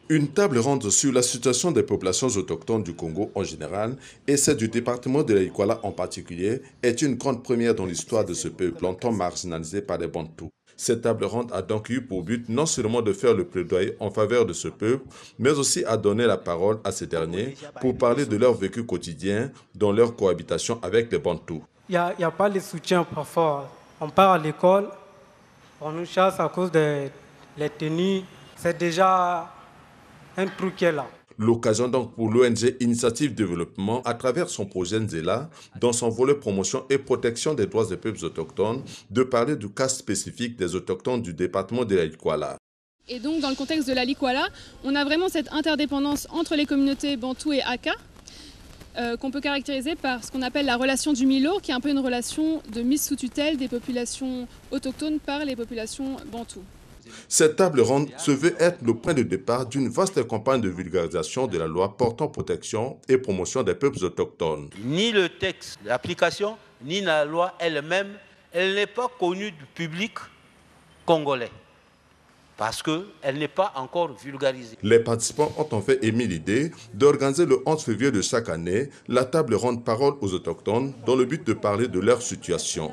Une table ronde sur la situation des populations autochtones du Congo en général et celle du département de l'Ikwala en particulier est une grande première dans l'histoire de ce peuple longtemps marginalisé par les Bantous. Cette table ronde a donc eu pour but non seulement de faire le plaidoyer en faveur de ce peuple, mais aussi à donner la parole à ces derniers pour parler de leur vécu quotidien dans leur cohabitation avec les Bantous. Il y a pas de soutien parfois. On part à l'école, on nous chasse à cause des tenues. C'est déjà un truc qui est là. L'occasion donc pour l'ONG Initiative Développement, à travers son projet Nzela, dans son volet promotion et protection des droits des peuples autochtones, de parler du cas spécifique des autochtones du département de l'Ikwala. Et donc dans le contexte de la Likwala, on a vraiment cette interdépendance entre les communautés Bantou et Aka, qu'on peut caractériser par ce qu'on appelle la relation du Milo, qui est un peu une relation de mise sous tutelle des populations autochtones par les populations Bantoues. Cette table ronde se veut être le point de départ d'une vaste campagne de vulgarisation de la loi portant protection et promotion des peuples autochtones. Ni le texte, l'application, ni la loi elle-même, elle n'est pas connue du public congolais parce qu'elle n'est pas encore vulgarisée. Les participants ont en fait émis l'idée d'organiser le 11 février de chaque année la table ronde parole aux autochtones dans le but de parler de leur situation.